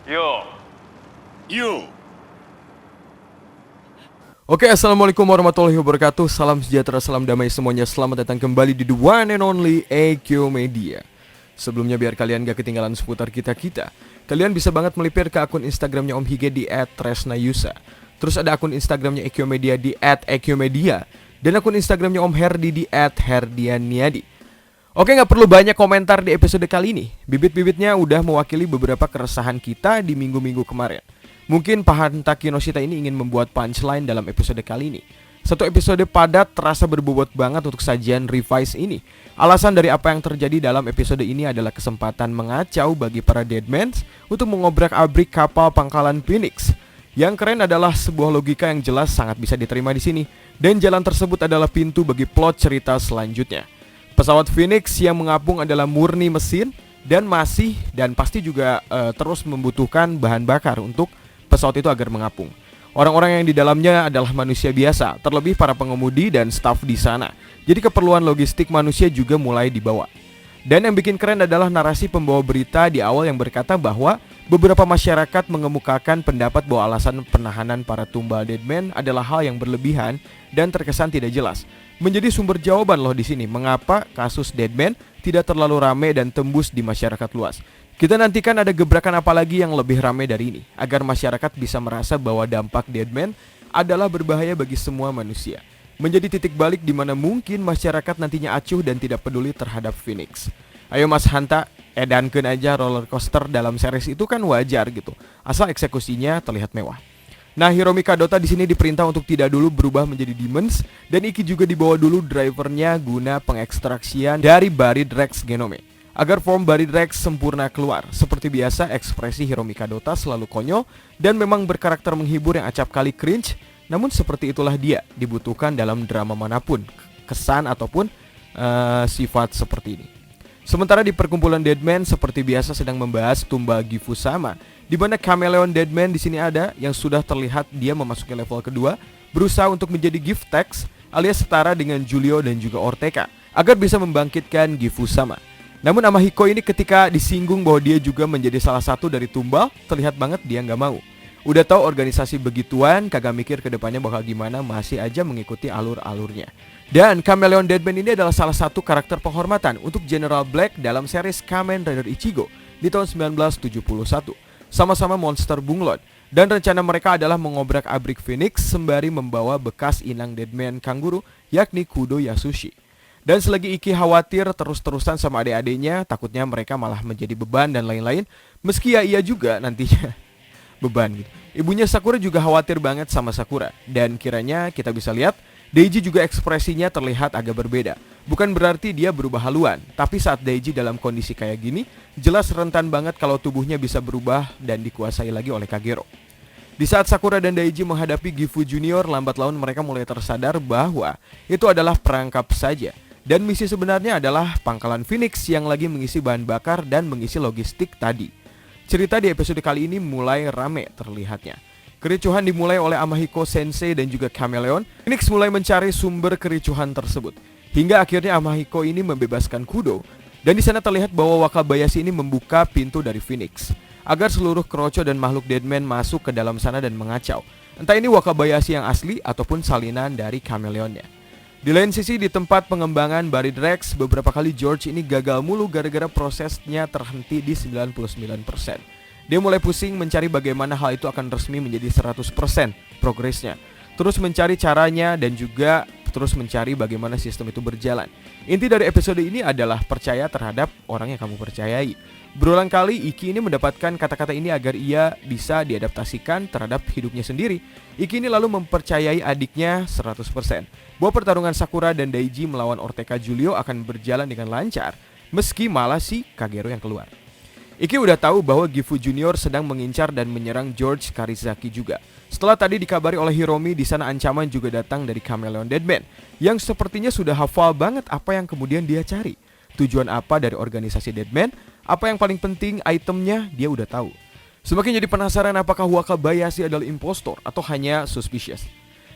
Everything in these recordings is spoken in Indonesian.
Yo. You. Oke, assalamualaikum warahmatullahi wabarakatuh. Salam sejahtera, salam damai semuanya. Selamat datang kembali di The One and Only EQ Media. Sebelumnya biar kalian gak ketinggalan seputar kita-kita, kalian bisa banget melipir ke akun Instagramnya Om Hige di @tresnayusa. Terus ada akun Instagramnya EQ Media di @EQmedia. Dan akun Instagramnya Om Herdi di @herdianiadi. Oke, gak perlu banyak komentar di episode kali ini. Bibit-bibitnya udah mewakili beberapa keresahan kita di minggu-minggu kemarin. Mungkin Pak Hanta Kinoshita ini ingin membuat punchline dalam episode kali ini. Satu episode padat terasa berbobot banget untuk sajian revise ini. Alasan dari apa yang terjadi dalam episode ini adalah kesempatan mengacau bagi para Deadmans untuk mengobrak-abrik kapal pangkalan Phoenix. Yang keren adalah sebuah logika yang jelas sangat bisa diterima di sini, dan jalan tersebut adalah pintu bagi plot cerita selanjutnya. Pesawat Phoenix yang mengapung adalah murni mesin dan masih dan pasti juga terus membutuhkan bahan bakar untuk pesawat itu agar mengapung. Orang-orang yang di dalamnya adalah manusia biasa, terlebih para pengemudi dan staf di sana. Jadi keperluan logistik manusia juga mulai dibawa. Dan yang bikin keren adalah narasi pembawa berita di awal yang berkata bahwa beberapa masyarakat mengemukakan pendapat bahwa alasan penahanan para tumbal deadman adalah hal yang berlebihan dan terkesan tidak jelas. Menjadi sumber jawaban loh di sini mengapa kasus deadman tidak terlalu ramai dan tembus di masyarakat luas. Kita nantikan ada gebrakan apa lagi yang lebih ramai dari ini, agar masyarakat bisa merasa bahwa dampak deadman adalah berbahaya bagi semua manusia. Menjadi titik balik di mana mungkin masyarakat nantinya acuh dan tidak peduli terhadap Phoenix. Ayo Mas Hanta, edankeun aja roller coaster dalam series itu kan wajar gitu, asal eksekusinya terlihat mewah. Nah, Hiromi Kadota di sini diperintah untuk tidak dulu berubah menjadi demons, dan Iki juga dibawa dulu drivernya guna pengekstraksian dari Buried Rex Genome agar form Buried Rex sempurna keluar. Seperti biasa, ekspresi Hiromi Kadota selalu konyol dan memang berkarakter menghibur yang acap kali cringe. Namun seperti itulah dia dibutuhkan dalam drama manapun, kesan ataupun sifat seperti ini. Sementara di perkumpulan Deadman seperti biasa sedang membahas tumbal Gifusama, di mana Chameleon Deadman di sini ada yang sudah terlihat dia memasuki level kedua, berusaha untuk menjadi Giftex alias setara dengan Julio dan juga Ortega agar bisa membangkitkan Gifusama. Namun Amahiko ini ketika disinggung bahwa dia juga menjadi salah satu dari tumbal, terlihat banget dia nggak mau. Udah tahu organisasi begituan, kagak mikir ke depannya bakal gimana, masih aja mengikuti alur-alurnya. Dan Chameleon Deadman ini adalah salah satu karakter penghormatan untuk General Black dalam series Kamen Rider Ichigo di tahun 1971. Sama-sama monster bunglon, dan rencana mereka adalah mengobrak-abrik Phoenix sembari membawa bekas inang Deadman Kanguru yakni Kudo Yasushi. Dan selagi Iki khawatir terus-terusan sama adik-adiknya, takutnya mereka malah menjadi beban dan lain-lain, meski ya ia juga nantinya beban gitu. Ibunya Sakura juga khawatir banget sama Sakura, dan kiranya kita bisa lihat Deiji juga ekspresinya terlihat agak berbeda. Bukan berarti dia berubah haluan, tapi saat Deiji dalam kondisi kayak gini, jelas rentan banget kalau tubuhnya bisa berubah dan dikuasai lagi oleh Kagero. Di saat Sakura dan Deiji menghadapi Gifu Junior, lambat laun mereka mulai tersadar bahwa itu adalah perangkap saja. Dan misi sebenarnya adalah pangkalan Phoenix yang lagi mengisi bahan bakar dan mengisi logistik tadi. Cerita di episode kali ini mulai rame terlihatnya. Kericuhan dimulai oleh Amahiko Sensei dan juga Chameleon. Phoenix mulai mencari sumber kericuhan tersebut. Hingga akhirnya Amahiko ini membebaskan Kudo. Dan di sana terlihat bahwa Wakabayashi ini membuka pintu dari Phoenix agar seluruh Kroco dan makhluk Deadman masuk ke dalam sana dan mengacau. Entah ini Wakabayashi yang asli ataupun salinan dari Chameleonnya. Di lain sisi, di tempat pengembangan Buried Rex, beberapa kali George ini gagal mulu gara-gara prosesnya terhenti di 99%. Dia mulai pusing mencari bagaimana hal itu akan resmi menjadi 100% progresnya. Terus mencari caranya dan juga terus mencari bagaimana sistem itu berjalan. Inti dari episode ini adalah percaya terhadap orang yang kamu percayai. Berulang kali Iki ini mendapatkan kata-kata ini agar ia bisa diadaptasikan terhadap hidupnya sendiri. Iki ini lalu mempercayai adiknya 100% bahwa pertarungan Sakura dan Deiji melawan Ortega Julio akan berjalan dengan lancar, meski malah si Kagero yang keluar. Iki udah tahu bahwa Gifu Junior sedang mengincar dan menyerang George Karizaki juga. Setelah tadi dikabari oleh Hiromi, di sana ancaman juga datang dari Chameleon Deadman yang sepertinya sudah hafal banget apa yang kemudian dia cari. Tujuan apa dari organisasi Deadman, apa yang paling penting itemnya dia udah tahu. Semakin jadi penasaran apakah Wakabayashi adalah impostor atau hanya suspicious.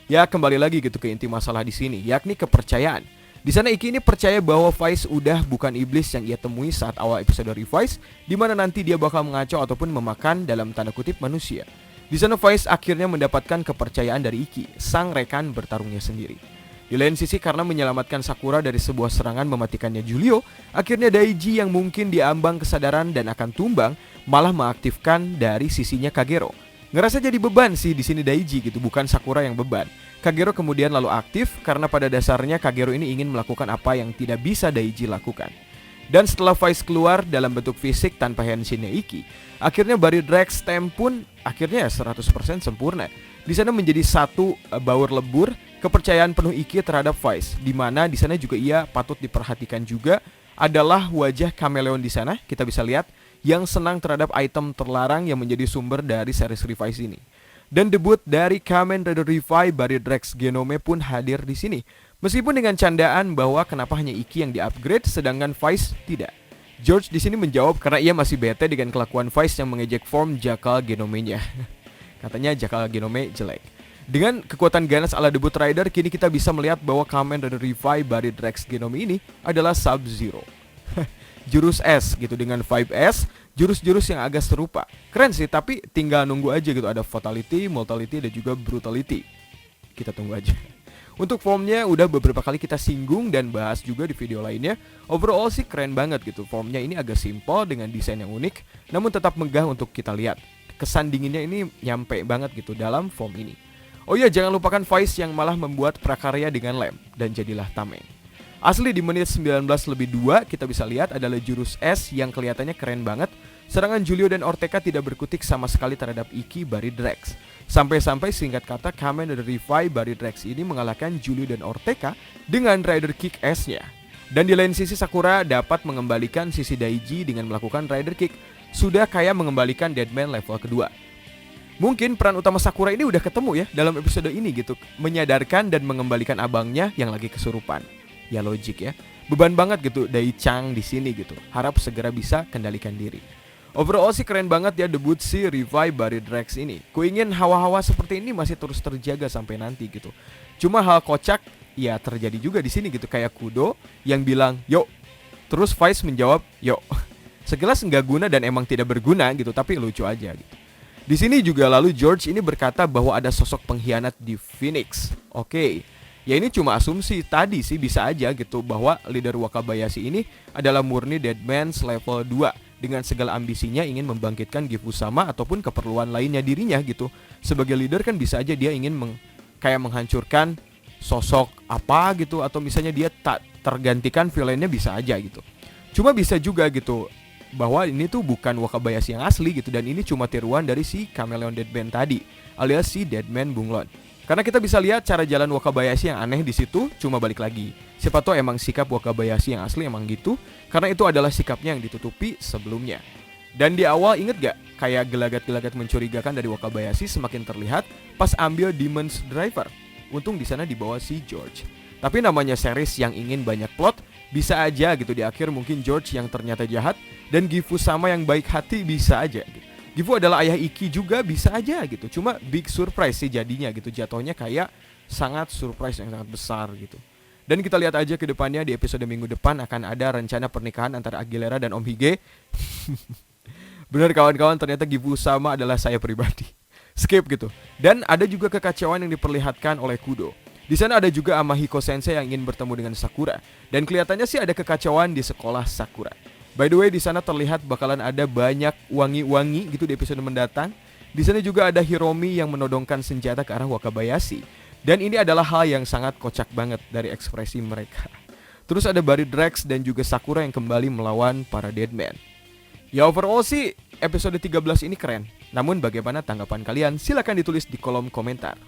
Ya kembali lagi gitu ke inti masalah di sini, yakni kepercayaan. Di sana Iki ini percaya bahwa Vice udah bukan iblis yang ia temui saat awal episode Revice, di mana nanti dia bakal mengacau ataupun memakan dalam tanda kutip manusia. Di sana Vice akhirnya mendapatkan kepercayaan dari Iki, sang rekan bertarungnya sendiri. Di lain sisi karena menyelamatkan Sakura dari sebuah serangan mematikannya Julio, akhirnya Daiji yang mungkin diambang kesadaran dan akan tumbang malah mengaktifkan dari sisinya Kagero. Ngerasa jadi beban sih di sini Daiji gitu, bukan Sakura yang beban. Kagero kemudian lalu aktif karena pada dasarnya Kagero ini ingin melakukan apa yang tidak bisa Daiji lakukan. Dan setelah Vice keluar dalam bentuk fisik tanpa henshinnya Iki, akhirnya Bari Drag Stem pun akhirnya 100% sempurna. Di sana menjadi satu baur lebur kepercayaan penuh Iki terhadap Vice, di mana di sana juga ia patut diperhatikan juga adalah wajah kameleon di sana kita bisa lihat yang senang terhadap item terlarang yang menjadi sumber dari series Revice ini. Dan debut dari Kamen Rider Revive Bari Drex Genome pun hadir di sini. Meskipun dengan candaan bahwa kenapa hanya Iki yang di-upgrade sedangkan Vice tidak. George di sini menjawab karena ia masih bete dengan kelakuan Vice yang mengejek form Jackal Genome-nya. Katanya Jackal Genome jelek. Dengan kekuatan ganas ala debut rider, kini kita bisa melihat bahwa Kamen Rider Revive Bari Drex Genome ini adalah Sub-Zero. Jurus S gitu dengan 5S, jurus-jurus yang agak serupa. Keren sih, tapi tinggal nunggu aja gitu. Ada Fatality, Mortality, dan juga Brutality. Kita tunggu aja. Untuk formnya udah beberapa kali kita singgung dan bahas juga di video lainnya. Overall sih keren banget gitu. Formnya ini agak simple dengan desain yang unik, namun tetap megah untuk kita lihat. Kesan dinginnya ini nyampe banget gitu dalam form ini. Oh iya, jangan lupakan Vice yang malah membuat prakarya dengan lem, dan jadilah Tameng. Asli di menit 19+2 kita bisa lihat adalah jurus S yang kelihatannya keren banget. Serangan Julio dan Ortega tidak berkutik sama sekali terhadap Iki Bari Drex. Sampai-sampai singkat kata Kamen Rider Revive Bari Drex ini mengalahkan Julio dan Ortega dengan Rider Kick S-nya. Dan di lain sisi Sakura dapat mengembalikan sisi Daiji dengan melakukan Rider Kick. Sudah kayak mengembalikan Deadman level kedua. Mungkin peran utama Sakura ini udah ketemu ya dalam episode ini gitu. Menyadarkan dan mengembalikan abangnya yang lagi kesurupan. Ya logik ya. Beban banget gitu Dai-chan di sini gitu. Harap segera bisa kendalikan diri. Overall sih keren banget ya debut si Revive Bari Drex ini. Kuingin hawa-hawa seperti ini masih terus terjaga sampai nanti gitu. Cuma hal kocak ya terjadi juga di sini gitu, kayak Kudo yang bilang, "Yuk." Terus Vice menjawab, "Yuk." Sekilas nggak guna dan emang tidak berguna gitu, tapi lucu aja gitu. Di sini juga lalu George ini berkata bahwa ada sosok pengkhianat di Phoenix. Oke. Ya ini cuma asumsi tadi sih, bisa aja gitu bahwa leader Wakabayashi ini adalah murni Deadman's level 2 dengan segala ambisinya ingin membangkitkan Gifusama ataupun keperluan lainnya dirinya gitu. Sebagai leader kan bisa aja dia ingin kayak menghancurkan sosok apa gitu, atau misalnya dia tak tergantikan villainnya, bisa aja gitu. Cuma bisa juga gitu bahwa ini tuh bukan Wakabayashi yang asli gitu, dan ini cuma tiruan dari si Chameleon Deadman tadi alias si Deadman Bunglon. Karena kita bisa lihat cara jalan Wakabayashi yang aneh di situ, cuma balik lagi. Siapa tahu emang sikap Wakabayashi yang asli emang gitu, karena itu adalah sikapnya yang ditutupi sebelumnya. Dan di awal inget gak, kayak gelagat-gelagat mencurigakan dari Wakabayashi semakin terlihat pas ambil Demon's Driver. Untung di sana dibawa si George. Tapi namanya series yang ingin banyak plot, bisa aja gitu di akhir mungkin George yang ternyata jahat dan Gifusama yang baik hati, bisa aja gitu. Gifu adalah ayah Iki juga, bisa aja gitu. Cuma big surprise sih jadinya gitu. Jatuhnya kayak sangat surprise yang sangat besar gitu. Dan kita lihat aja ke depannya, di episode minggu depan akan ada rencana pernikahan antara Aguilera dan Om Hige. Bener kawan-kawan, ternyata Gifu sama adalah saya pribadi. Skip gitu. Dan ada juga kekacauan yang diperlihatkan oleh Kudo. Di sana ada juga Amahiko Sensei yang ingin bertemu dengan Sakura. Dan kelihatannya sih ada kekacauan di sekolah Sakura. By the way, di sana terlihat bakalan ada banyak wangi-wangi gitu di episode mendatang. Di sana juga ada Hiromi yang menodongkan senjata ke arah Wakabayashi. Dan ini adalah hal yang sangat kocak banget dari ekspresi mereka. Terus ada Bari Drex dan juga Sakura yang kembali melawan para Deadman. Ya overall sih episode 13 ini keren. Namun bagaimana tanggapan kalian? Silahkan ditulis di kolom komentar.